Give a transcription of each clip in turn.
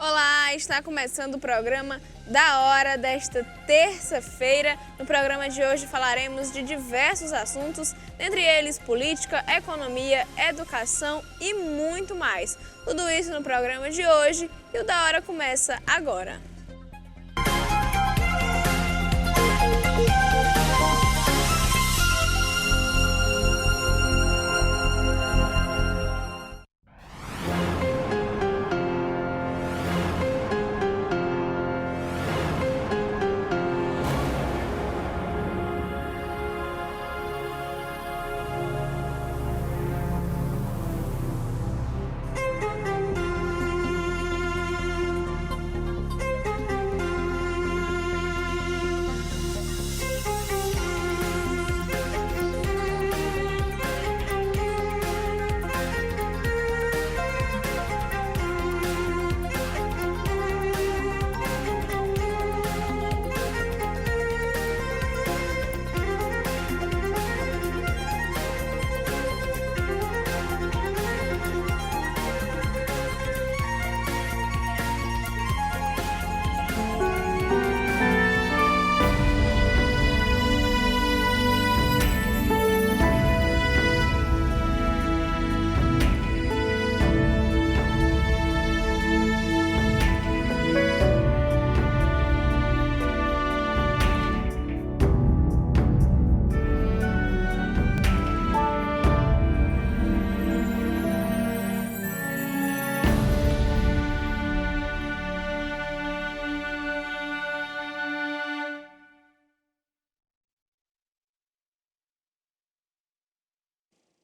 Olá, está começando o programa da hora desta terça-feira. No programa de hoje falaremos de diversos assuntos, dentre eles política, economia, educação e muito mais. Tudo isso no programa de hoje e o da hora começa agora.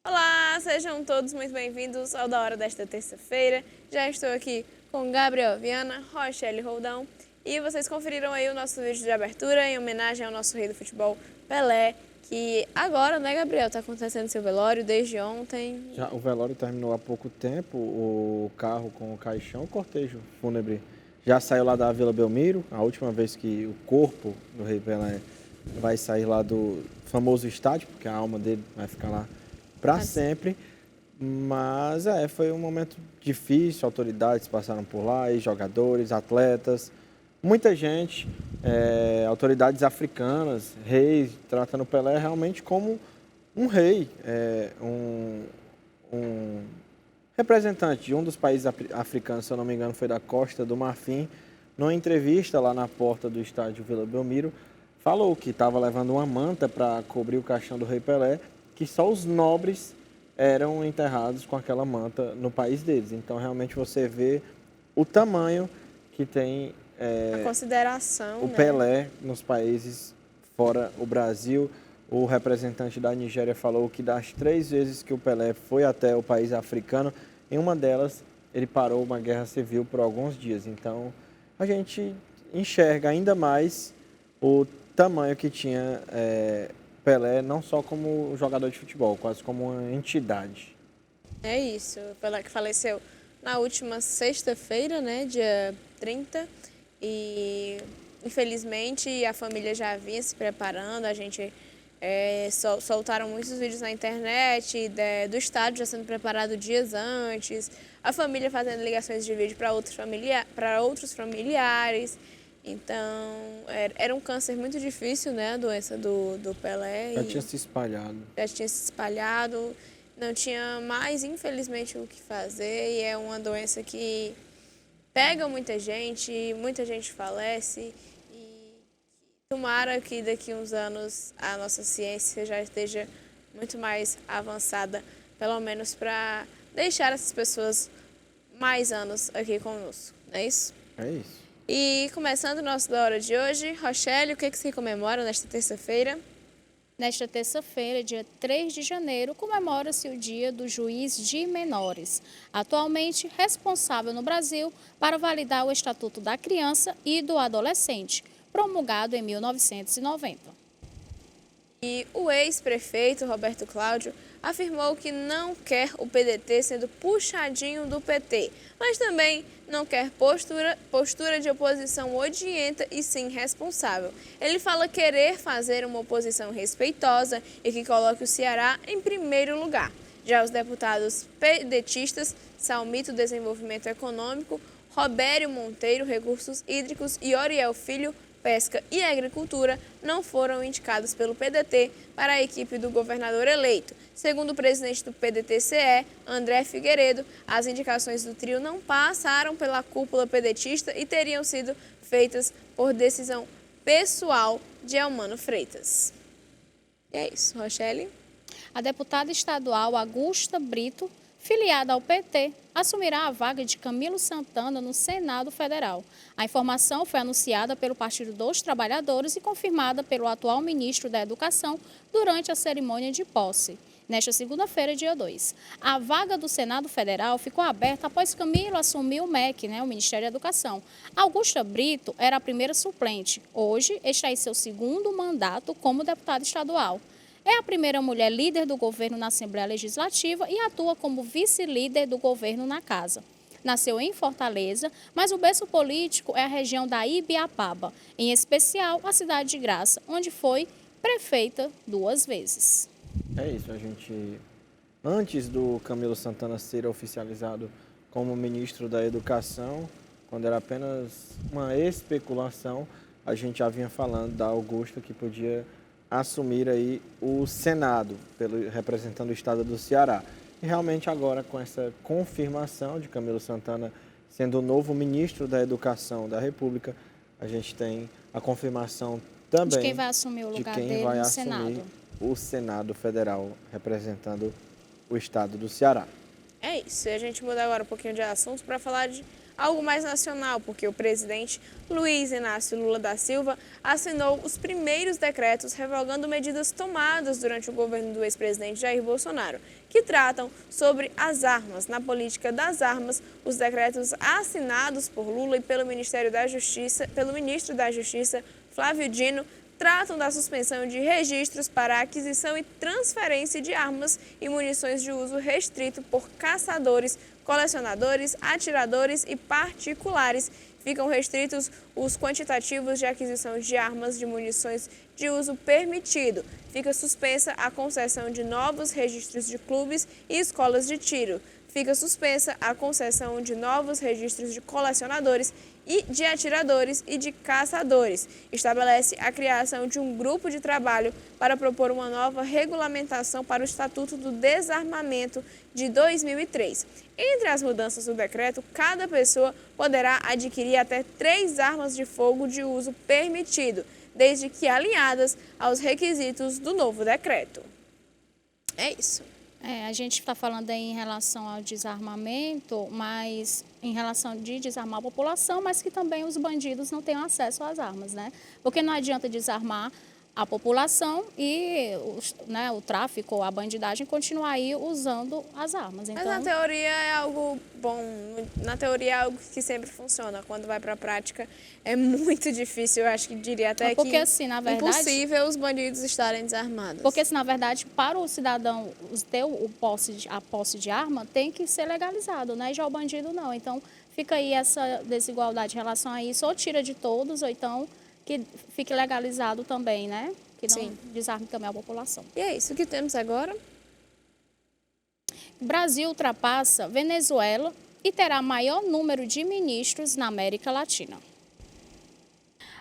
Olá, sejam todos muito bem-vindos ao Da Hora desta terça-feira. Já estou aqui com Gabriel Viana, Rochelle Roldão e vocês conferiram aí o nosso vídeo de abertura em homenagem ao nosso rei do futebol, Pelé, que agora, né, Gabriel, está acontecendo seu velório desde ontem. O velório terminou há pouco tempo, o carro com o caixão, o cortejo fúnebre já saiu lá da Vila Belmiro, a última vez que o corpo do rei Pelé vai sair lá do famoso estádio, porque a alma dele vai ficar lá para sempre, mas foi um momento difícil, autoridades passaram por lá, e jogadores, atletas, muita gente, autoridades africanas, reis, tratando o Pelé realmente como um rei, um representante de um dos países africanos, se eu não me engano, foi da Costa do Marfim, numa entrevista lá na porta do estádio Vila Belmiro, falou que estava levando uma manta para cobrir o caixão do rei Pelé, que só os nobres eram enterrados com aquela manta no país deles. Então, realmente, você vê o tamanho que tem a consideração, o Pelé nos países fora o Brasil. O representante da Nigéria falou que das 3 vezes que o Pelé foi até o país africano, em uma delas ele parou uma guerra civil por alguns dias. Então, a gente enxerga ainda mais o tamanho que tinha Pelé, não só como jogador de futebol, quase como uma entidade. É isso, Pelé que faleceu na última sexta-feira, né, dia 30, e infelizmente a família já vinha se preparando, a gente soltaram muitos vídeos na internet do estádio já sendo preparado dias antes, a família fazendo ligações de vídeo para outros familiares. Então, era um câncer muito difícil, né, a doença do Pelé. Já tinha se espalhado. Já tinha se espalhado, não tinha mais, infelizmente, o que fazer. E é uma doença que pega muita gente falece. E tomara que daqui a uns anos a nossa ciência já esteja muito mais avançada, pelo menos para deixar essas pessoas mais anos aqui conosco, não é isso? É isso. E começando o nosso Da Hora de hoje, Rochelle, o que se comemora nesta terça-feira? Nesta terça-feira, dia 3 de janeiro, comemora-se o Dia do Juiz de Menores, atualmente responsável no Brasil para validar o Estatuto da Criança e do Adolescente, promulgado em 1990. E o ex-prefeito Roberto Cláudio afirmou que não quer o PDT sendo puxadinho do PT, mas também não quer postura de oposição odienta e sim responsável. Ele fala querer fazer uma oposição respeitosa e que coloque o Ceará em primeiro lugar. Já os deputados pedetistas Salmito Desenvolvimento Econômico, Robério Monteiro, Recursos Hídricos, e Oriel Filho, Pesca e Agricultura, não foram indicados pelo PDT para a equipe do governador eleito. Segundo o presidente do PDT-CE, André Figueiredo, as indicações do trio não passaram pela cúpula pedetista e teriam sido feitas por decisão pessoal de Elmano Freitas. E é isso, Rochelle. A deputada estadual Augusta Brito, filiada ao PT, assumirá a vaga de Camilo Santana no Senado Federal. A informação foi anunciada pelo Partido dos Trabalhadores e confirmada pelo atual ministro da Educação durante a cerimônia de posse, nesta segunda-feira, dia 2. A vaga do Senado Federal ficou aberta após Camilo assumir o MEC, o Ministério da Educação. Augusta Brito era a primeira suplente. Hoje está em seu segundo mandato como deputada estadual. É a primeira mulher líder do governo na Assembleia Legislativa e atua como vice-líder do governo na Casa. Nasceu em Fortaleza, mas o berço político é a região da Ibiapaba, em especial a cidade de Graça, onde foi prefeita 2 vezes. É isso, antes do Camilo Santana ser oficializado como ministro da Educação, quando era apenas uma especulação, a gente já vinha falando da Augusta que podia assumir aí o Senado, representando o estado do Ceará. E realmente agora, com essa confirmação de Camilo Santana sendo o novo ministro da Educação da República, a gente tem a confirmação também de quem vai assumir o lugar dele no Senado. O Senado Federal, representando o estado do Ceará. É isso, e a gente muda agora um pouquinho de assunto para falar de algo mais nacional, porque o presidente Luiz Inácio Lula da Silva assinou os primeiros decretos revogando medidas tomadas durante o governo do ex-presidente Jair Bolsonaro, que tratam sobre as armas. Na política das armas, os decretos assinados por Lula e pelo ministro da Justiça, Flávio Dino, tratam da suspensão de registros para aquisição e transferência de armas e munições de uso restrito por caçadores, colecionadores, atiradores e particulares. Ficam restritos os quantitativos de aquisição de armas de munições de uso permitido. Fica suspensa a concessão de novos registros de clubes e escolas de tiro. Fica suspensa a concessão de novos registros de colecionadores e de atiradores e de caçadores. Estabelece a criação de um grupo de trabalho para propor uma nova regulamentação para o Estatuto do Desarmamento de 2003. Entre as mudanças do decreto, cada pessoa poderá adquirir até 3 armas de fogo de uso permitido, desde que alinhadas aos requisitos do novo decreto. É isso. A gente está falando aí em relação ao desarmamento, mas em relação de desarmar a população, mas que também os bandidos não tenham acesso às armas, né? Porque não adianta desarmar a população e o tráfico, a bandidagem continuar aí usando as armas. Então, mas na teoria é algo bom, na teoria é algo que sempre funciona. Quando vai para a prática é muito difícil, eu acho que diria até porque, que assim, na verdade, impossível os bandidos estarem desarmados. Porque, assim, na verdade, para o cidadão ter a posse de arma, tem que ser legalizado, né? E já o bandido não. Então, fica aí essa desigualdade em relação a isso, ou tira de todos, ou então que fique legalizado também, né? Que não desarme também a população. E é isso que temos agora. O Brasil ultrapassa Venezuela e terá maior número de ministros na América Latina.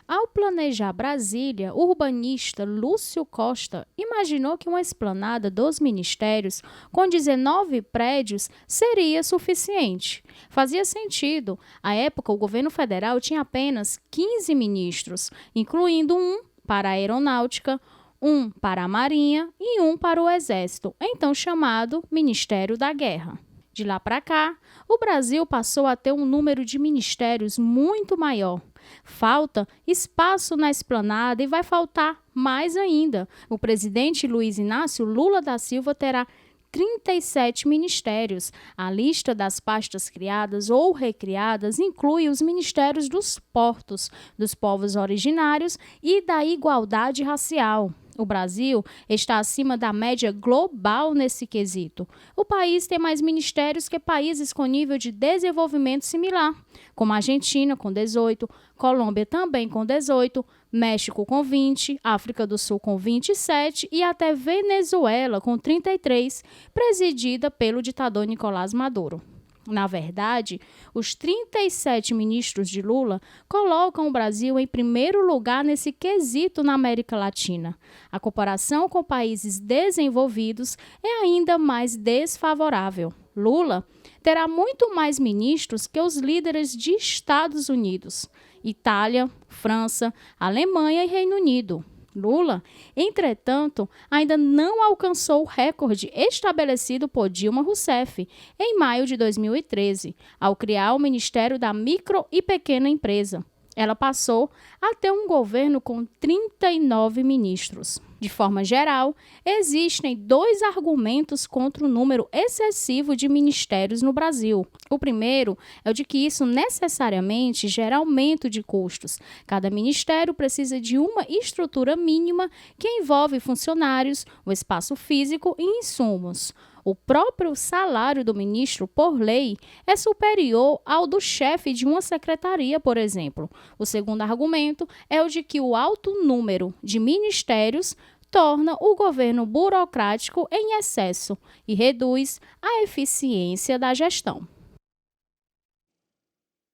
Ao planejar Brasília, o urbanista Lúcio Costa imaginou que uma esplanada dos ministérios com 19 prédios seria suficiente. Fazia sentido. À época, o governo federal tinha apenas 15 ministros, incluindo um para a Aeronáutica, um para a Marinha e um para o Exército, então chamado Ministério da Guerra. De lá para cá, o Brasil passou a ter um número de ministérios muito maior. Falta espaço na esplanada e vai faltar mais ainda. O presidente Luiz Inácio Lula da Silva terá 37 ministérios. A lista das pastas criadas ou recriadas inclui os ministérios dos portos, dos povos originários e da igualdade racial. O Brasil está acima da média global nesse quesito. O país tem mais ministérios que países com nível de desenvolvimento similar, como a Argentina, com 18, Colômbia também com 18, México com 20, África do Sul com 27 e até Venezuela com 33, presidida pelo ditador Nicolás Maduro. Na verdade, os 37 ministros de Lula colocam o Brasil em primeiro lugar nesse quesito na América Latina. A comparação com países desenvolvidos é ainda mais desfavorável. Lula terá muito mais ministros que os líderes de Estados Unidos, Itália, França, Alemanha e Reino Unido. Lula, entretanto, ainda não alcançou o recorde estabelecido por Dilma Rousseff em maio de 2013, ao criar o Ministério da Micro e Pequena Empresa. Ela passou a ter um governo com 39 ministros. De forma geral, existem 2 argumentos contra o número excessivo de ministérios no Brasil. O primeiro é o de que isso necessariamente gera aumento de custos. Cada ministério precisa de uma estrutura mínima que envolve funcionários, o espaço físico e insumos. O próprio salário do ministro, por lei, é superior ao do chefe de uma secretaria, por exemplo. O segundo argumento é o de que o alto número de ministérios torna o governo burocrático em excesso e reduz a eficiência da gestão.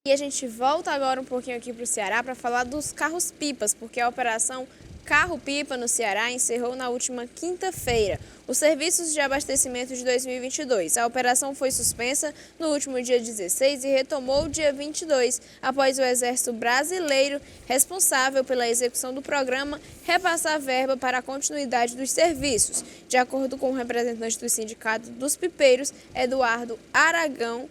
E a gente volta agora um pouquinho aqui para o Ceará para falar dos carros-pipas, porque a operação Carro-Pipa no Ceará encerrou na última quinta-feira os serviços de abastecimento de 2022. A operação foi suspensa no último dia 16 e retomou dia 22, após o Exército Brasileiro, responsável pela execução do programa, repassar verba para a continuidade dos serviços. De acordo com o representante do Sindicato dos Pipeiros, Eduardo Aragão,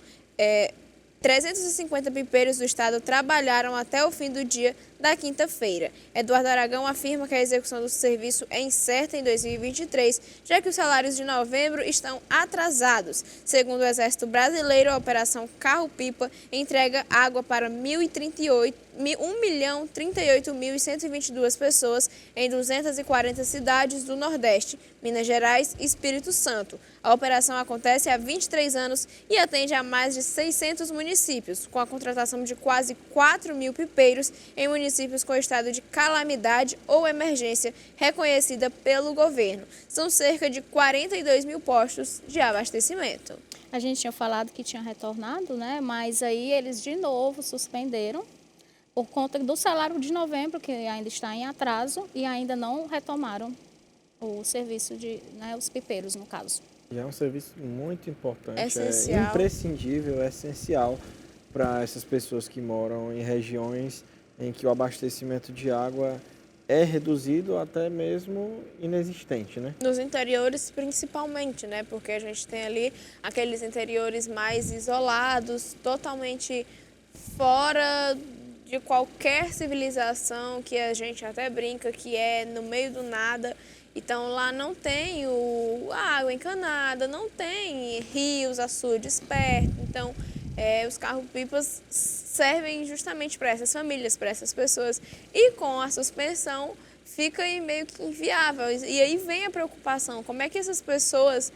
350 pipeiros do estado trabalharam até o fim do dia da quinta-feira. Eduardo Aragão afirma que a execução do serviço é incerta em 2023, já que os salários de novembro estão atrasados. Segundo o Exército Brasileiro, a Operação Carro-Pipa entrega água para 1.038.122 pessoas em 240 cidades do Nordeste, Minas Gerais e Espírito Santo. A operação acontece há 23 anos e atende a mais de 600 municípios, com a contratação de quase 4.000 pipeiros em municípios com estado de calamidade ou emergência reconhecida pelo governo. São cerca de 42.000 postos de abastecimento. A gente tinha falado que tinha retornado, né? Mas aí eles de novo suspenderam por conta do salário de novembro, que ainda está em atraso, e ainda não retomaram o serviço de, né, os pipeiros, no caso. E é um serviço muito importante, essencial. É imprescindível, é essencial para essas pessoas que moram em regiões em que o abastecimento de água é reduzido, até mesmo inexistente, né? Nos interiores principalmente, né? Porque a gente tem ali aqueles interiores mais isolados, totalmente fora de qualquer civilização, que a gente até brinca que é no meio do nada. Então lá não tem a água encanada, não tem rios, açudes perto. Então os carro-pipas servem justamente para essas famílias, para essas pessoas. E com a suspensão fica aí meio que inviável. E aí vem a preocupação, como é que essas pessoas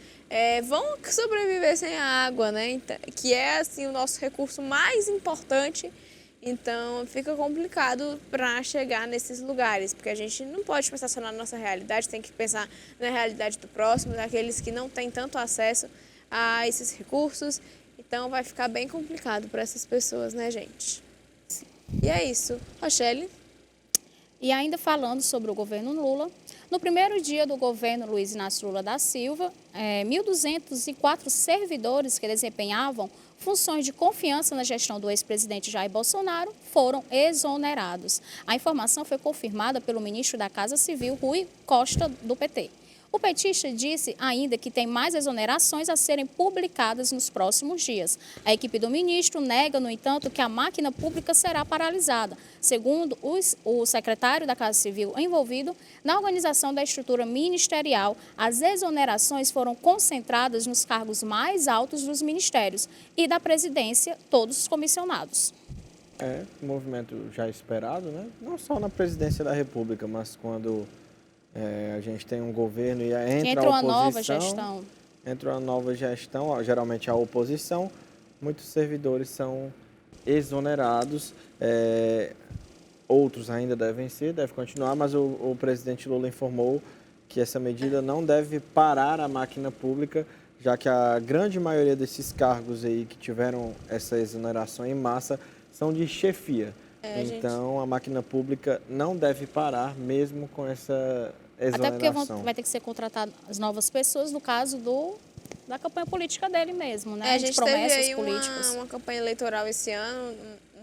vão sobreviver sem a água, né? Então, que é assim, o nosso recurso mais importante. Então, fica complicado para chegar nesses lugares, porque a gente não pode pensar só na nossa realidade, tem que pensar na realidade do próximo, daqueles que não têm tanto acesso a esses recursos. Então, vai ficar bem complicado para essas pessoas, né, gente? E é isso. Rochelle? E ainda falando sobre o governo Lula, no primeiro dia do governo Luiz Inácio Lula da Silva, 1.204 servidores que desempenhavam funções de confiança na gestão do ex-presidente Jair Bolsonaro foram exonerados. A informação foi confirmada pelo ministro da Casa Civil, Rui Costa, do PT. O petista disse ainda que tem mais exonerações a serem publicadas nos próximos dias. A equipe do ministro nega, no entanto, que a máquina pública será paralisada. Segundo o secretário da Casa Civil envolvido na organização da estrutura ministerial, as exonerações foram concentradas nos cargos mais altos dos ministérios e da presidência, todos os comissionados. É um movimento já esperado, né? Não só na presidência da República, mas quando a gente tem um governo e entra a oposição, uma nova gestão. Entra uma nova gestão, geralmente a oposição, muitos servidores são exonerados, outros ainda devem continuar, mas o presidente Lula informou que essa medida não deve parar a máquina pública, já que a grande maioria desses cargos aí que tiveram essa exoneração em massa são de chefia. Então, a máquina pública não deve parar mesmo com essa Até porque exoneração. vai ter que ser contratado as novas pessoas, no caso da campanha política dele mesmo, né? A gente de promessas teve aí políticas. uma campanha eleitoral esse ano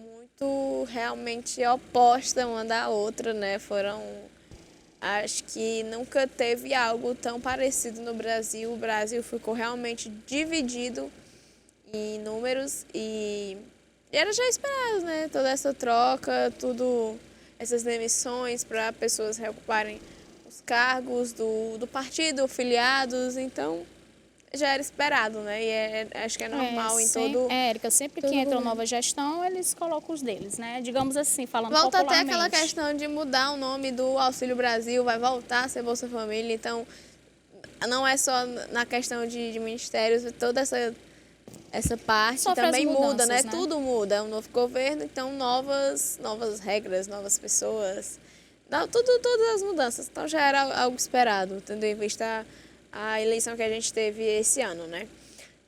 muito realmente oposta uma da outra, né? Acho que nunca teve algo tão parecido no Brasil. O Brasil ficou realmente dividido em números e era já esperado, né? Toda essa troca, essas demissões para pessoas reocuparem os cargos do partido, filiados, então já era esperado, né? E acho que é normal em todo... Érica, sempre que entra uma nova gestão, eles colocam os deles, né? Digamos assim, falando Volta até popularmente. aquela questão de mudar o nome do Auxílio Brasil, vai voltar a ser Bolsa Família, então não é só na questão de ministérios, toda essa parte Sofre também as muda, mudanças, né? Tudo muda, é um novo governo, então novas regras, novas pessoas, todas as mudanças. Então já era algo esperado, tendo em vista a eleição que a gente teve esse ano, né?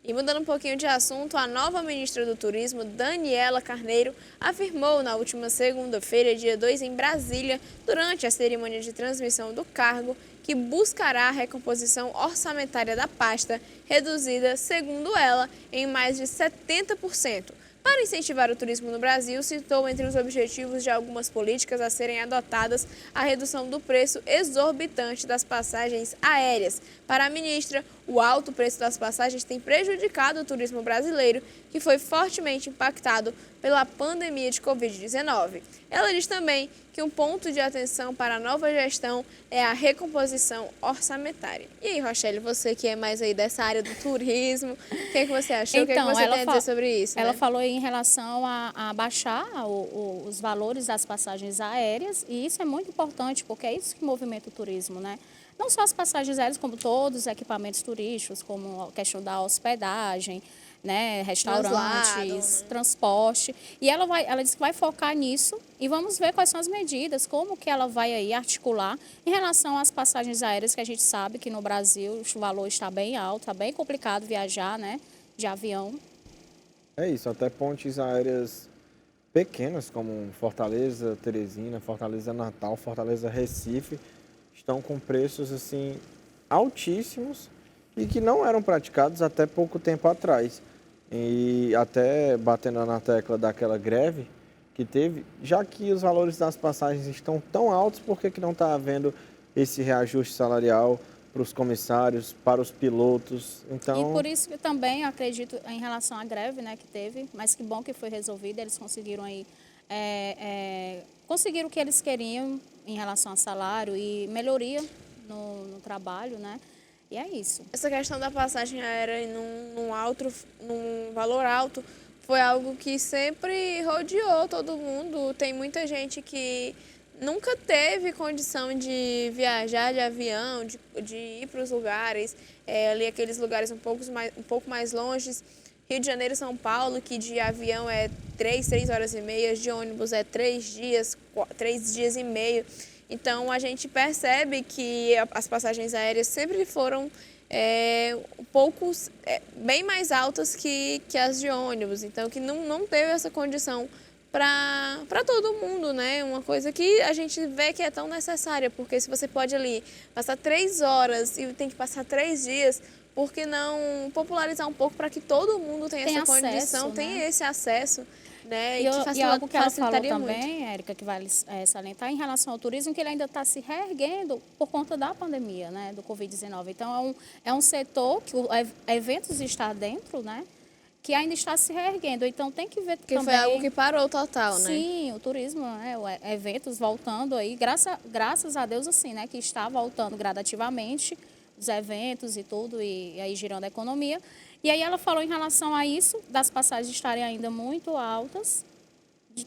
E mudando um pouquinho de assunto, a nova ministra do Turismo, Daniela Carneiro, afirmou na última segunda-feira, dia 2, em Brasília, durante a cerimônia de transmissão do cargo, que buscará a recomposição orçamentária da pasta, reduzida, segundo ela, em mais de 70%. Para incentivar o turismo no Brasil, citou entre os objetivos de algumas políticas a serem adotadas a redução do preço exorbitante das passagens aéreas. Para a ministra, o alto preço das passagens tem prejudicado o turismo brasileiro, que foi fortemente impactado pela pandemia de Covid-19. Ela diz também que um ponto de atenção para a nova gestão é a recomposição orçamentária. E aí, Rochelle, você que é mais aí dessa área do turismo, o que você achou? O que você tem a dizer sobre isso? Ela né? falou em relação a baixar os valores das passagens aéreas, e isso é muito importante, porque é isso que movimenta o turismo, né? Não só as passagens aéreas, como todos os equipamentos turísticos, como a questão da hospedagem, né, restaurantes, transporte. E ela disse que vai focar nisso e vamos ver quais são as medidas, como que ela vai aí articular em relação às passagens aéreas, que a gente sabe que no Brasil o valor está bem alto, está bem complicado viajar, né, de avião. É isso, até pontes aéreas pequenas, como Fortaleza, Teresina, Fortaleza Natal, Fortaleza Recife, estão com preços assim altíssimos e que não eram praticados até pouco tempo atrás. E até batendo na tecla daquela greve que teve, já que os valores das passagens estão tão altos, por que não está havendo esse reajuste salarial para os comissários, para os pilotos? Então... E por isso que também acredito em relação à greve, né, que teve, mas que bom que foi resolvida, eles conseguiram aí, conseguiram o que eles queriam em relação a salário e melhoria no trabalho, né? E é isso. Essa questão da passagem aérea num valor alto foi algo que sempre rodeou todo mundo. Tem muita gente que nunca teve condição de viajar de avião, de ir para os lugares, ali aqueles lugares um pouco mais longes. Rio de Janeiro e São Paulo, que de avião é 3 horas e meia, de ônibus é 3 dias e meio. Então, a gente percebe que as passagens aéreas sempre foram bem mais altas que as de ônibus. Então, que não teve essa condição para todo mundo, né? Uma coisa que a gente vê que é tão necessária, porque se você pode ali passar 3 horas e tem que passar 3 dias, por que não popularizar um pouco para que todo mundo tenha essa condição, tenha esse acesso? Né? E algo que ela falou também, Érica, que vale salientar em relação ao turismo, que ele ainda está se reerguendo por conta da pandemia, né, do Covid-19. Então, é um setor que o eventos está dentro, né, que ainda está se reerguendo. Então, tem que ver também... Porque foi algo que parou total, né? Sim, o turismo, né, eventos voltando aí, graças a Deus, assim, né, que está voltando gradativamente, os eventos e tudo, e aí girando a economia. E aí ela falou em relação a isso, das passagens estarem ainda muito altas,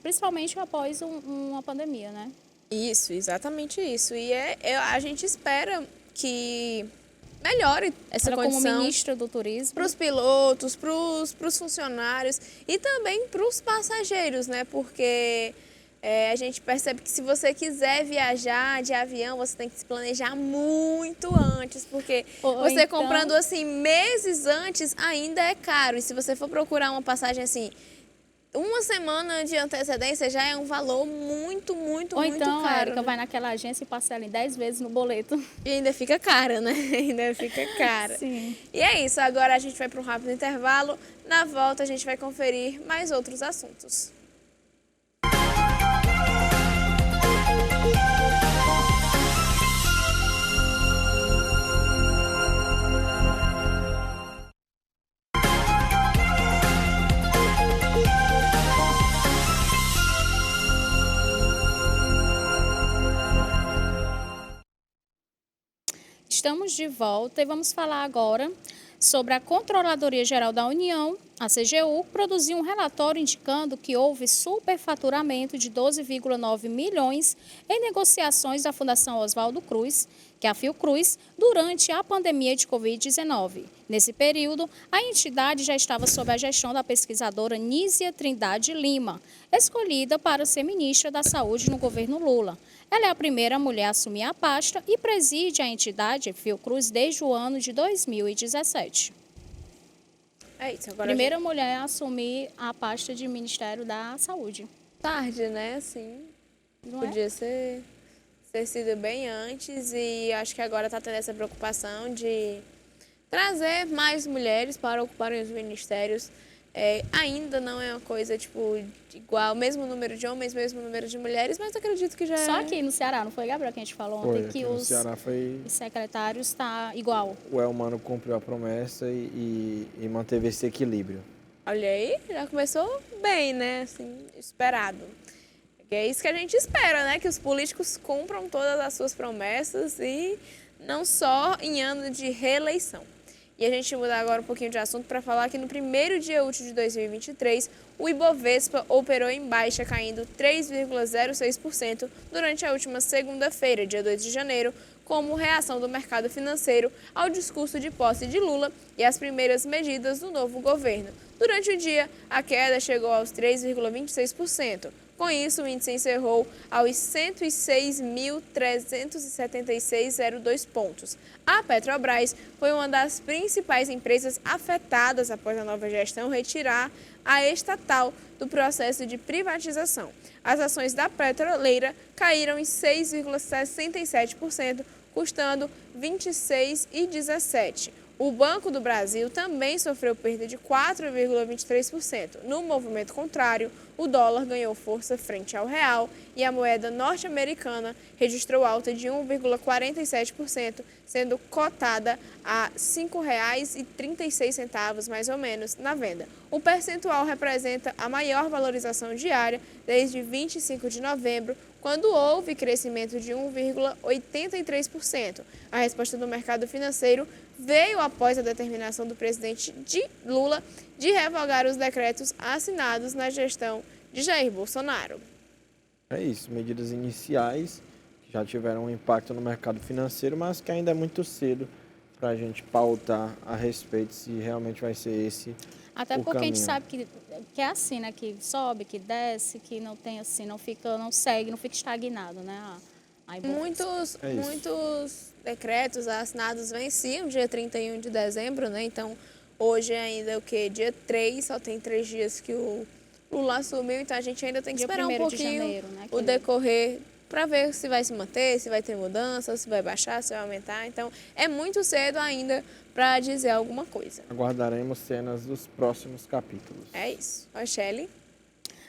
principalmente após uma pandemia, né? Isso, exatamente isso. E a gente espera que melhore essa condição. Como ministra do turismo. Para os pilotos, para os funcionários e também para os passageiros, né? Porque a gente percebe que se você quiser viajar de avião, você tem que se planejar muito antes, porque Ou você então- comprando assim meses antes ainda é caro. E se você for procurar uma passagem assim, uma semana de antecedência já é um valor muito, muito, Ou muito então, caro. Érica, Né? vai naquela agência e parcela em 10 vezes no boleto. E ainda fica cara, né? Ainda fica cara. Sim. E é isso, agora a gente vai para um rápido intervalo. Na volta a gente vai conferir mais outros assuntos. Estamos de volta e vamos falar agora sobre a Controladoria Geral da União, a CGU, produziu um relatório indicando que houve superfaturamento de 12,9 milhões em negociações da Fundação Oswaldo Cruz, que é a Fiocruz, durante a pandemia de Covid-19. Nesse período, a entidade já estava sob a gestão da pesquisadora Nízia Trindade Lima, escolhida para ser ministra da Saúde no governo Lula. Ela é a primeira mulher a assumir a pasta e preside a entidade Fiocruz desde o ano de 2017. É isso, agora Primeira mulher a assumir a pasta de Ministério da Saúde. tarde, né? Assim, Não é? podia ter sido bem antes e acho que agora está tendo essa preocupação de trazer mais mulheres para ocuparem os ministérios. Ainda não é uma coisa, tipo, igual, mesmo número de homens, mesmo número de mulheres, mas acredito que já Só é. aqui no Ceará, não foi, Gabriel, que a gente falou Foi, ontem, aqui que no os Ceará foi... secretários está igual. O Elmano cumpriu a promessa e manteve esse equilíbrio. Olha aí, já começou bem, né? Assim, esperado. E é isso que a gente espera, né? Que os políticos cumpram todas as suas promessas e não só em ano de reeleição. E a gente muda agora um pouquinho de assunto para falar que no primeiro dia útil de 2023, o Ibovespa operou em baixa, caindo 3,06% durante a última segunda-feira, dia 2 de janeiro, como reação do mercado financeiro ao discurso de posse de Lula e às primeiras medidas do novo governo. Durante o dia, a queda chegou aos 3,26%. Com isso, o índice encerrou aos 106.376,02 pontos. A Petrobras foi uma das principais empresas afetadas após a nova gestão retirar a estatal do processo de privatização. As ações da petroleira caíram em 6,67%, custando R$ 26,17. O Banco do Brasil também sofreu perda de 4,23%. No movimento contrário, o dólar ganhou força frente ao real e a moeda norte-americana registrou alta de 1,47%, sendo cotada a R$ 5,36 mais ou menos na venda. O percentual representa a maior valorização diária desde 25 de novembro, quando houve crescimento de 1,83%. A resposta do mercado financeiro veio após a determinação do presidente Lula de revogar os decretos assinados na gestão de Jair Bolsonaro. É isso, medidas iniciais que já tiveram um impacto no mercado financeiro, mas que ainda é muito cedo para a gente pautar a respeito se realmente vai ser esse Até o porque a gente caminho. sabe que é assim, né? Que sobe, que desce, que não tem assim, não segue, não fica estagnado, né? Muitos decretos assinados venciam dia 31 de dezembro, né? Então, hoje ainda o quê? Dia 3, só tem 3 dias que o Lula assumiu, então a gente ainda tem que Dia esperar um 1º de pouquinho janeiro, né, o decorrer para ver se vai se manter, se vai ter mudança, se vai baixar, se vai aumentar. Então, é muito cedo ainda para dizer alguma coisa. Aguardaremos cenas dos próximos capítulos. É isso. Ó, Shelly.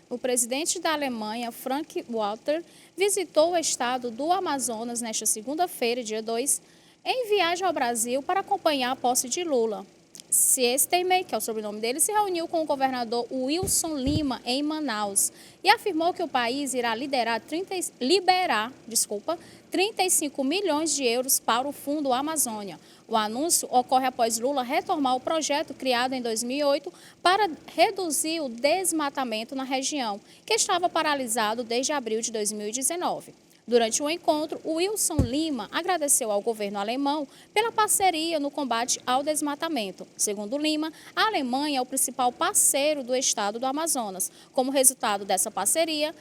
O presidente da Alemanha, Frank Walter, visitou o estado do Amazonas nesta segunda-feira, dia 2, em viagem ao Brasil para acompanhar a posse de Lula. Siestemey, que é o sobrenome dele, se reuniu com o governador Wilson Lima em Manaus e afirmou que o país irá liberar 35 milhões de euros para o Fundo Amazônia. O anúncio ocorre após Lula retomar o projeto criado em 2008 para reduzir o desmatamento na região, que estava paralisado desde abril de 2019. Durante o encontro, Wilson Lima agradeceu ao governo alemão pela parceria no combate ao desmatamento. Segundo Lima, a Alemanha é o principal parceiro do estado do Amazonas. Como resultado dessa parceria,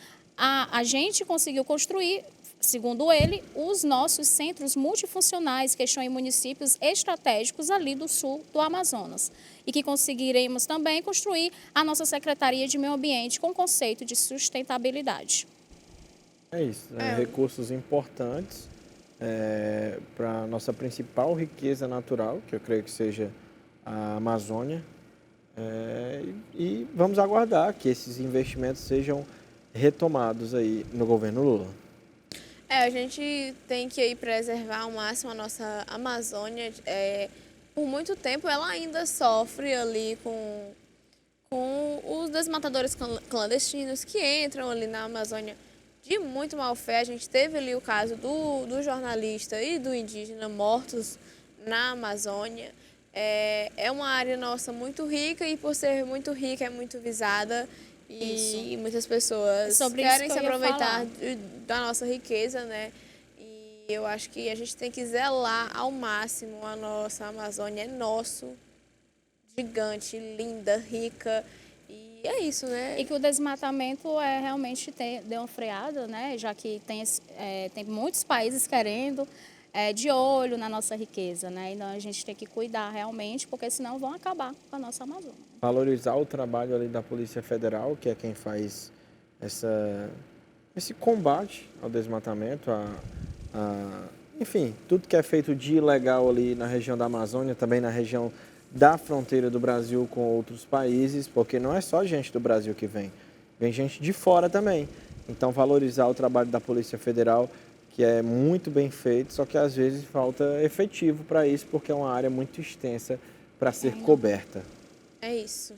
a gente conseguiu construir, segundo ele, os nossos centros multifuncionais, que estão em municípios estratégicos ali do sul do Amazonas. E que conseguiremos também construir a nossa Secretaria de Meio Ambiente com conceito de sustentabilidade. É isso, recursos importantes para a nossa principal riqueza natural, que eu creio que seja a Amazônia. E vamos aguardar que esses investimentos sejam retomados aí no governo Lula. A gente tem que aí preservar ao máximo a nossa Amazônia. Por muito tempo ela ainda sofre ali com os desmatadores clandestinos que entram ali na Amazônia de muito má fé. A gente teve ali o caso do jornalista e do indígena mortos na Amazônia. É uma área nossa muito rica e por ser muito rica é muito visada. E muitas pessoas querem se aproveitar da nossa riqueza, né? E eu acho que a gente tem que zelar ao máximo a nossa Amazônia. É nosso, gigante, linda, rica. E é isso, né? E que o desmatamento realmente deu uma freada, né? Já que tem muitos países querendo, de olho na nossa riqueza, né? Então a gente tem que cuidar realmente, porque senão vão acabar com a nossa Amazônia. Valorizar o trabalho ali da Polícia Federal, que é quem faz esse combate ao desmatamento, enfim, tudo que é feito de ilegal ali na região da Amazônia, também na região da fronteira do Brasil com outros países, porque não é só gente do Brasil que vem gente de fora também. Então, valorizar o trabalho da Polícia Federal, que é muito bem feito, só que às vezes falta efetivo para isso, porque é uma área muito extensa para ser coberta. É isso.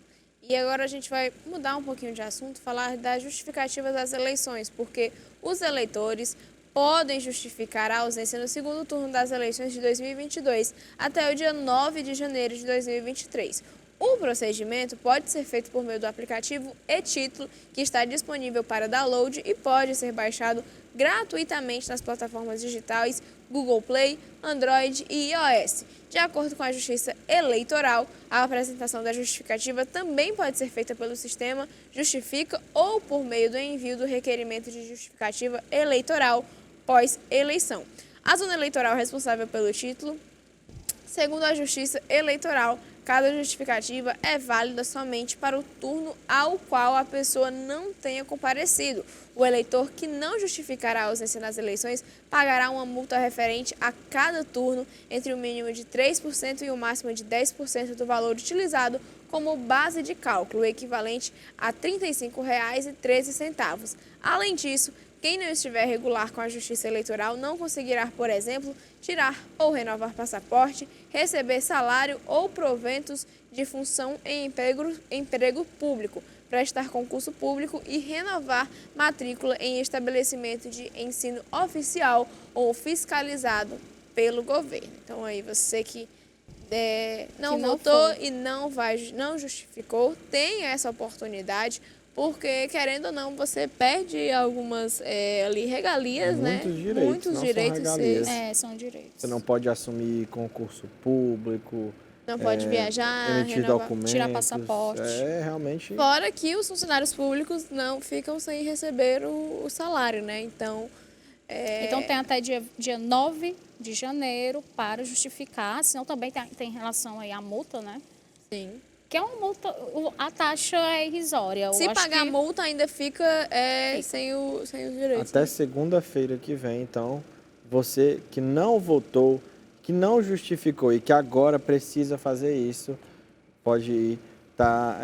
E agora a gente vai mudar um pouquinho de assunto, falar das justificativas das eleições, porque os eleitores podem justificar a ausência no segundo turno das eleições de 2022 até o dia 9 de janeiro de 2023. O procedimento pode ser feito por meio do aplicativo e-Título, que está disponível para download e pode ser baixado gratuitamente nas plataformas digitais Google Play, Android e iOS. De acordo com a Justiça Eleitoral, a apresentação da justificativa também pode ser feita pelo sistema Justifica ou por meio do envio do requerimento de justificativa eleitoral pós-eleição. A zona eleitoral responsável pelo título, segundo a Justiça Eleitoral, cada justificativa é válida somente para o turno ao qual a pessoa não tenha comparecido. O eleitor que não justificar a ausência nas eleições pagará uma multa referente a cada turno entre o mínimo de 3% e o máximo de 10% do valor utilizado como base de cálculo, equivalente a R$ 35,13. Além disso, quem não estiver regular com a Justiça Eleitoral não conseguirá, por exemplo, tirar ou renovar passaporte, receber salário ou proventos de função em emprego público, prestar concurso público e renovar matrícula em estabelecimento de ensino oficial ou fiscalizado pelo governo. Então, aí você que não votou e não justificou, tem essa oportunidade. Porque, querendo ou não, você perde algumas ali regalias, muitos né? Direitos, muitos não direitos. são regalias. São direitos. Você não pode assumir concurso público. Não pode viajar, emitir documentos. Tirar passaporte. Realmente. Fora que os funcionários públicos não ficam sem receber o salário, né? Então, Então tem até dia 9 de janeiro para justificar, senão também tem relação aí à multa, né? Sim. Que é uma multa, a taxa é irrisória. Se pagar a multa, ainda fica sem os direitos. Até segunda-feira que vem, então, você que não votou, que não justificou e que agora precisa fazer isso, pode estar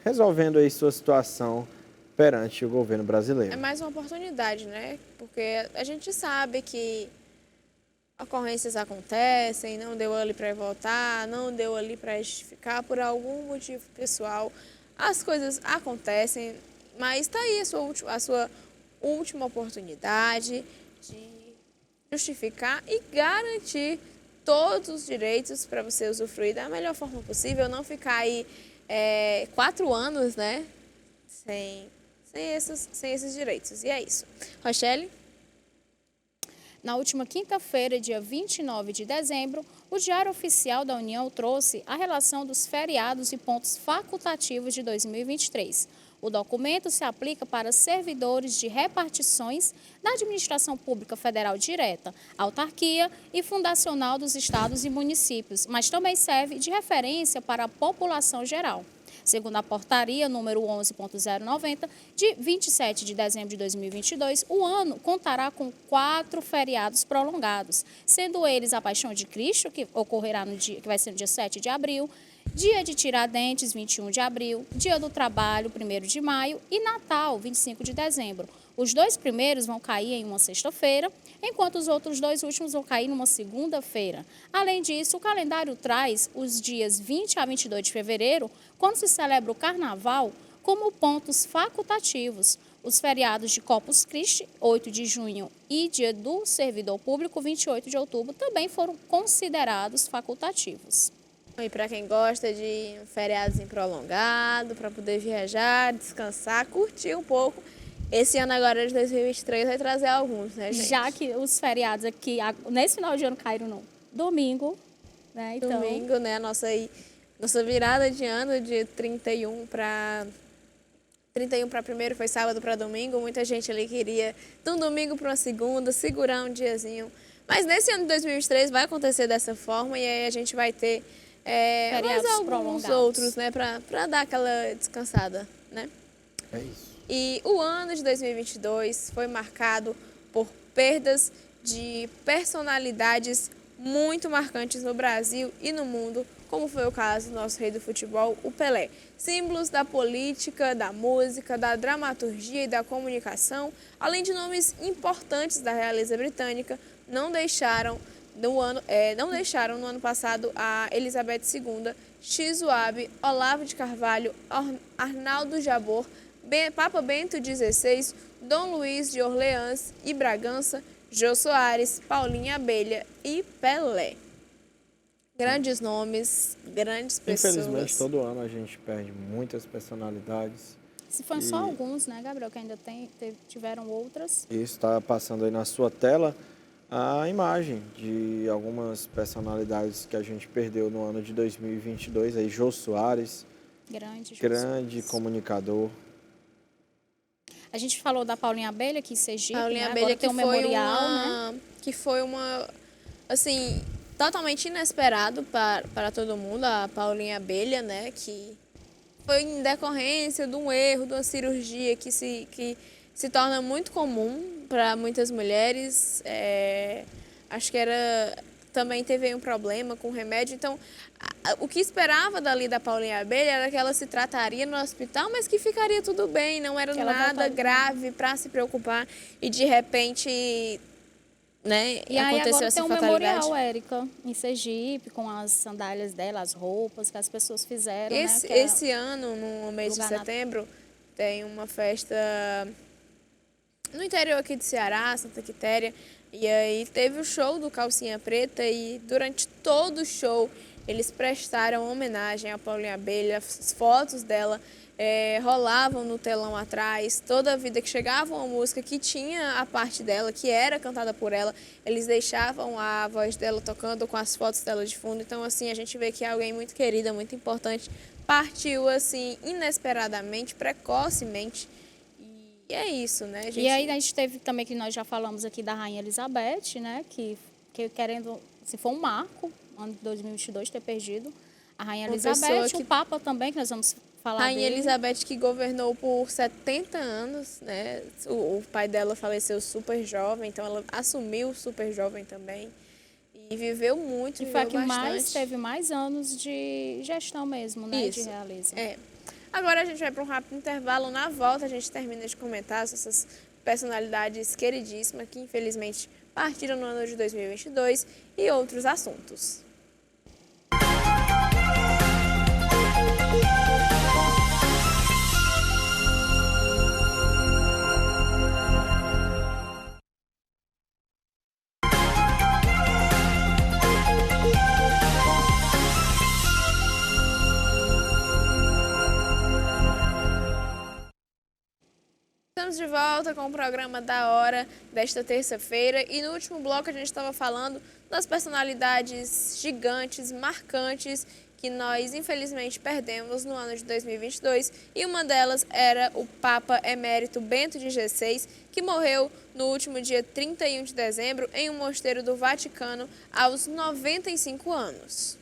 resolvendo aí sua situação perante o governo brasileiro. É mais uma oportunidade, né? Porque a gente sabe que ocorrências acontecem, não deu ali para votar, não deu ali para justificar por algum motivo pessoal. As coisas acontecem, mas está aí a sua última oportunidade de justificar e garantir todos os direitos para você usufruir da melhor forma possível, não ficar aí 4 anos, né, sem esses direitos. E é isso. Rochelle? Na última quinta-feira, dia 29 de dezembro, o Diário Oficial da União trouxe a relação dos feriados e pontos facultativos de 2023. O documento se aplica para servidores de repartições da Administração Pública Federal Direta, autarquia e fundacional dos estados e municípios, mas também serve de referência para a população geral. Segundo a portaria número 11.090, de 27 de dezembro de 2022, o ano contará com 4 feriados prolongados, sendo eles a Paixão de Cristo, que ocorrerá que vai ser no dia 7 de abril, Dia de Tiradentes, 21 de abril, Dia do Trabalho, 1º de maio e Natal, 25 de dezembro. Os 2 primeiros vão cair em uma sexta-feira, enquanto os outros 2 últimos vão cair numa segunda-feira. Além disso, o calendário traz os dias 20 a 22 de fevereiro, quando se celebra o Carnaval, como pontos facultativos. Os feriados de Corpus Christi, 8 de junho, e Dia do Servidor Público, 28 de outubro, também foram considerados facultativos. E para quem gosta de feriados prolongado, para poder viajar, descansar, curtir um pouco, esse ano agora de 2023 vai trazer alguns, né, gente? Já que os feriados aqui, nesse final de ano, caíram no domingo, né? Então... Domingo, né? Nossa virada de ano de 31 para 1º foi sábado para domingo. Muita gente ali queria de um domingo para uma segunda, segurar um diazinho. Mas nesse ano de 2023 vai acontecer dessa forma e aí a gente vai ter mais alguns outros, né? Para dar aquela descansada, né? É isso. E o ano de 2022 foi marcado por perdas de personalidades muito marcantes no Brasil e no mundo, como foi o caso do nosso rei do futebol, o Pelé. Símbolos da política, da música, da dramaturgia e da comunicação, além de nomes importantes da realeza britânica, não deixaram no ano passado a Elizabeth II, Chiso Abe, Olavo de Carvalho, Arnaldo Jabor, Papa Bento XVI, Dom Luís de Orleans e Bragança, Jô Soares, Paulinha Abelha e Pelé. Grandes nomes, grandes pessoas. Infelizmente, todo ano a gente perde muitas personalidades. Se foram só alguns, né, Gabriel, que ainda tiveram outras. Isso está passando aí na sua tela a imagem de algumas personalidades que a gente perdeu no ano de 2022. Aí, Jô Soares, grande comunicador. A gente falou da Paulinha Abelha aqui em Sergipe, Paulinha né? Abelha, Agora tem um memorial, né? Que foi uma, assim, totalmente inesperado para todo mundo, a Paulinha Abelha, né? Que foi em decorrência de um erro, de uma cirurgia que se torna muito comum para muitas mulheres. Acho que também teve um problema com o remédio. Então, o que esperava dali da Paulinha Abelha era que ela se trataria no hospital, mas que ficaria tudo bem, não era nada grave para se preocupar. E, de repente, né, e aí aconteceu agora essa tem um fatalidade. memorial, Érica, em Sergipe, com as sandálias dela, as roupas que as pessoas fizeram. Esse ano, no mês de setembro, tem uma festa no interior aqui de Ceará, Santa Quitéria, e aí teve o show do Calcinha Preta e durante todo o show eles prestaram homenagem à Paulinha Abelha, as fotos dela rolavam no telão atrás, toda a vida que chegava uma música que tinha a parte dela, que era cantada por ela, eles deixavam a voz dela tocando com as fotos dela de fundo. Então, assim, a gente vê que alguém muito querida, muito importante, partiu, assim, inesperadamente, precocemente. E é isso, né, gente? E aí a gente teve também, que nós já falamos aqui, da Rainha Elizabeth, né, que querendo, se for um marco, ano de 2022, ter perdido a Rainha Elizabeth, o Papa também, que nós vamos falar Rainha dele. Elizabeth, que governou por 70 anos, né? O pai dela faleceu super jovem, então ela assumiu super jovem também. E viveu muito, e foi a que teve mais anos de gestão mesmo, né? Isso. De realeza. Agora a gente vai para um rápido intervalo. Na volta a gente termina de comentar essas personalidades queridíssimas que infelizmente partiram no ano de 2022 e outros assuntos. Estamos de volta com o programa da hora desta terça-feira e no último bloco a gente estava falando das personalidades gigantes, marcantes, que nós infelizmente perdemos no ano de 2022, e uma delas era o Papa Emérito Bento XVI, que morreu no último dia 31 de dezembro em um mosteiro do Vaticano aos 95 anos.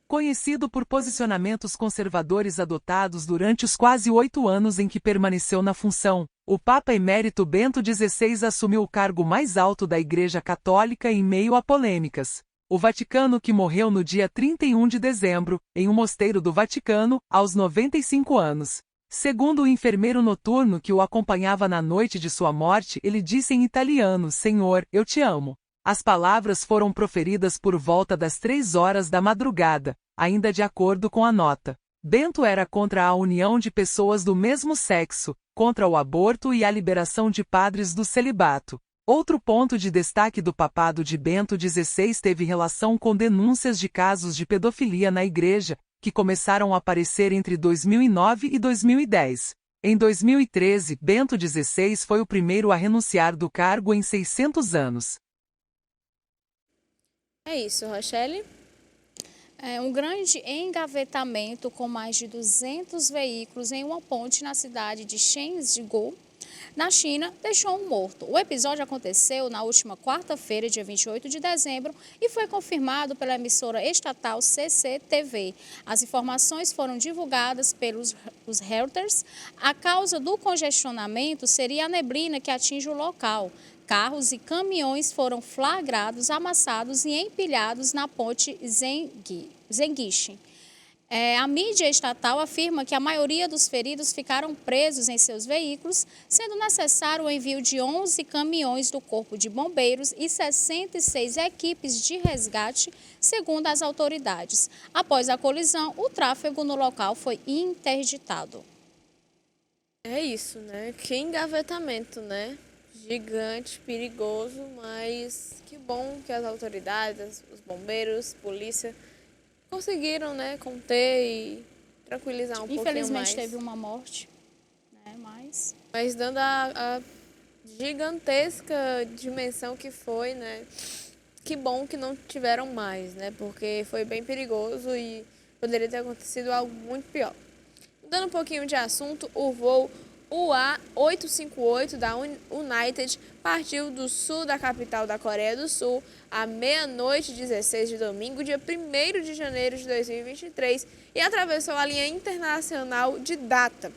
Conhecido por posicionamentos conservadores adotados durante os quase 8 anos em que permaneceu na função, o Papa Emérito Bento XVI assumiu o cargo mais alto da Igreja Católica em meio a polêmicas. O Vaticano, que morreu no dia 31 de dezembro, em um mosteiro do Vaticano, aos 95 anos. Segundo o enfermeiro noturno que o acompanhava na noite de sua morte, ele disse em italiano: "Senhor, eu te amo." As palavras foram proferidas por volta das 3 horas da madrugada, ainda de acordo com a nota. Bento era contra a união de pessoas do mesmo sexo, contra o aborto e a liberação de padres do celibato. Outro ponto de destaque do papado de Bento XVI teve relação com denúncias de casos de pedofilia na Igreja, que começaram a aparecer entre 2009 e 2010. Em 2013, Bento XVI foi o primeiro a renunciar do cargo em 600 anos. É isso, Rochelle. Um grande engavetamento com mais de 200 veículos em uma ponte na cidade de Shenzhen, na China, deixou um morto. O episódio aconteceu na última quarta-feira, dia 28 de dezembro, e foi confirmado pela emissora estatal CCTV. As informações foram divulgadas pelos Reuters. A causa do congestionamento seria a neblina que atinge o local. Carros e caminhões foram flagrados, amassados e empilhados na ponte Zhenguishi. A mídia estatal afirma que a maioria dos feridos ficaram presos em seus veículos, sendo necessário o envio de 11 caminhões do Corpo de Bombeiros e 66 equipes de resgate, segundo as autoridades. Após a colisão, o tráfego no local foi interditado. É isso, né? Que engavetamento, né? Gigante, perigoso, mas que bom que as autoridades, os bombeiros, polícia conseguiram, né, conter e tranquilizar um pouquinho mais. Infelizmente teve uma morte, né, mas dando a gigantesca dimensão que foi, né? Que bom que não tiveram mais, né? Porque foi bem perigoso e poderia ter acontecido algo muito pior. Mudando um pouquinho de assunto, o voo UA-858 da United partiu do sul da capital da Coreia do Sul à meia-noite 16 de domingo, dia 1º de janeiro de 2023, e atravessou a linha internacional de Dhaka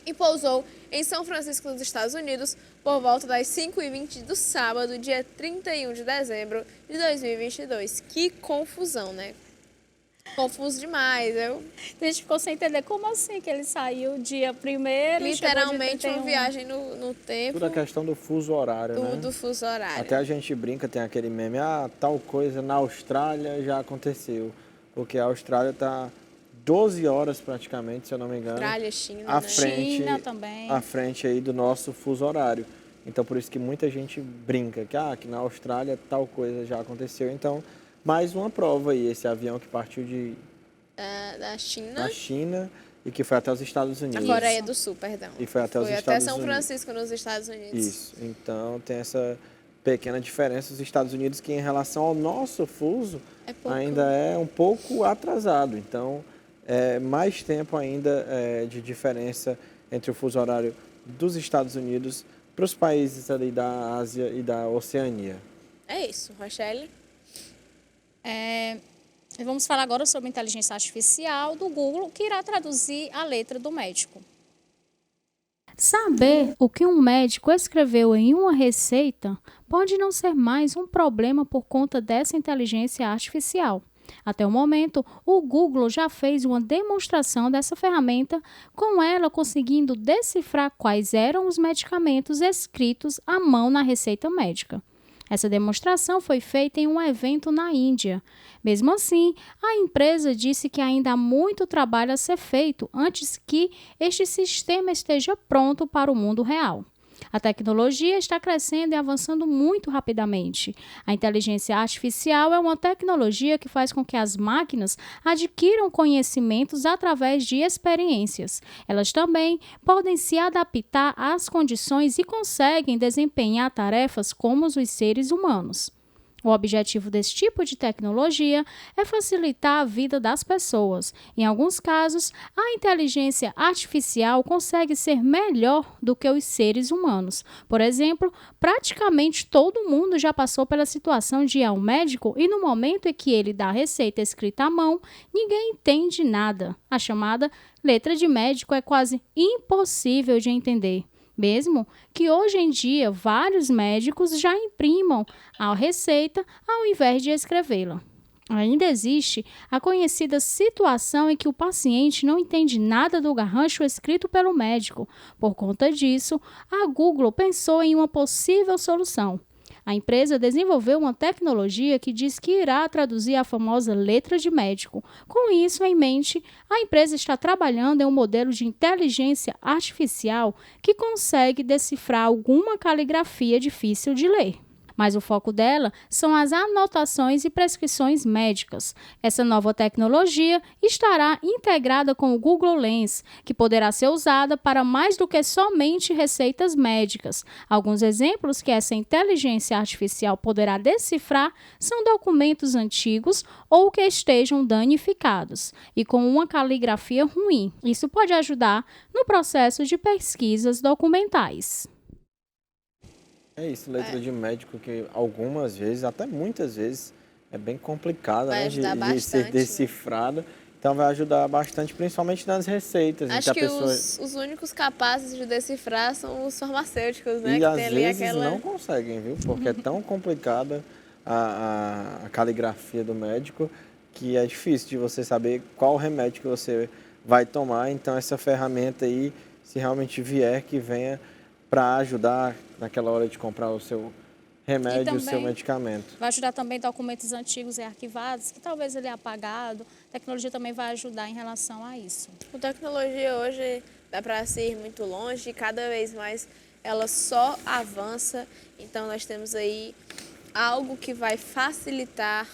e pousou em São Francisco, nos Estados Unidos, por volta das 5h20 do sábado, dia 31 de dezembro de 2022. Que confusão, né? Confuso demais. A gente ficou sem entender como assim que ele saiu dia 1º. Literalmente uma viagem no tempo. Tudo a questão do fuso horário, né? Do fuso horário. Até a gente brinca, tem aquele meme, tal coisa na Austrália já aconteceu. Porque a Austrália está 12 horas praticamente, se eu não me engano. Austrália, China, à frente, China também. À frente aí do nosso fuso horário. Então por isso que muita gente brinca que na Austrália tal coisa já aconteceu. Então, mais uma prova aí, esse avião que partiu da China. Da China e que foi até os Estados Unidos. A Coreia do Sul, perdão. E foi até os Estados Unidos. São Francisco, nos Estados Unidos. Isso. Então tem essa pequena diferença. Os Estados Unidos, que em relação ao nosso fuso, ainda é um pouco atrasado. Então, mais tempo ainda de diferença entre o fuso horário dos Estados Unidos para os países ali da Ásia e da Oceania. É isso, Rochelle. Vamos falar agora sobre a inteligência artificial do Google, que irá traduzir a letra do médico. Saber o que um médico escreveu em uma receita pode não ser mais um problema por conta dessa inteligência artificial. Até o momento, o Google já fez uma demonstração dessa ferramenta, com ela conseguindo decifrar quais eram os medicamentos escritos à mão na receita médica. Essa demonstração foi feita em um evento na Índia. Mesmo assim, a empresa disse que ainda há muito trabalho a ser feito antes que este sistema esteja pronto para o mundo real. A tecnologia está crescendo e avançando muito rapidamente. A inteligência artificial é uma tecnologia que faz com que as máquinas adquiram conhecimentos através de experiências. Elas também podem se adaptar às condições e conseguem desempenhar tarefas como os seres humanos. O objetivo desse tipo de tecnologia é facilitar a vida das pessoas. Em alguns casos, a inteligência artificial consegue ser melhor do que os seres humanos. Por exemplo, praticamente todo mundo já passou pela situação de ir ao médico e no momento em que ele dá a receita escrita à mão, ninguém entende nada. A chamada letra de médico é quase impossível de entender. Mesmo que hoje em dia vários médicos já imprimam a receita ao invés de escrevê-la. Ainda existe a conhecida situação em que o paciente não entende nada do garrancho escrito pelo médico. Por conta disso, a Google pensou em uma possível solução. A empresa desenvolveu uma tecnologia que diz que irá traduzir a famosa letra de médico. Com isso em mente, a empresa está trabalhando em um modelo de inteligência artificial que consegue decifrar alguma caligrafia difícil de ler. Mas o foco dela são as anotações e prescrições médicas. Essa nova tecnologia estará integrada com o Google Lens, que poderá ser usada para mais do que somente receitas médicas. Alguns exemplos que essa inteligência artificial poderá decifrar são documentos antigos ou que estejam danificados e com uma caligrafia ruim. Isso pode ajudar no processo de pesquisas documentais. É isso, letra de médico que algumas vezes, até muitas vezes, é bem complicada, né, de ser decifrada. Então vai ajudar bastante, principalmente nas receitas. Acho que os únicos capazes de decifrar são os farmacêuticos, né? E que às tem ali vezes não conseguem, viu? Porque é tão complicada a caligrafia do médico que é difícil de você saber qual remédio que você vai tomar. Então essa ferramenta aí, se realmente vier, que venha para ajudar naquela hora de comprar o seu remédio, o seu medicamento. Vai ajudar também documentos antigos e arquivados, que talvez ele é apagado. A tecnologia também vai ajudar em relação a isso. A tecnologia hoje dá para se ir muito longe e cada vez mais ela só avança. Então nós temos aí algo que vai facilitar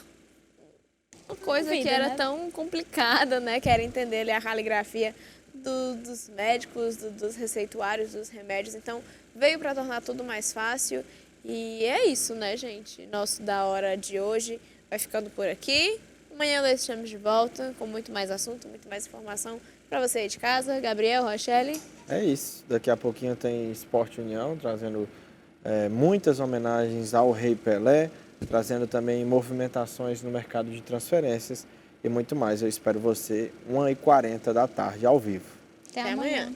uma coisa que era tão complicada, né? Que era entender ali a caligrafia dos médicos, dos receituários, dos remédios. Então, veio para tornar tudo mais fácil. E é isso, né, gente? Nosso Da Hora de hoje vai ficando por aqui. Amanhã nós estamos de volta com muito mais assunto, muito mais informação para você aí de casa. Gabriel, Rochelle. É isso. Daqui a pouquinho tem Esporte União, trazendo muitas homenagens ao Rei Pelé, trazendo também movimentações no mercado de transferências e muito mais. Eu espero você 1h40 da tarde, ao vivo. Até amanhã.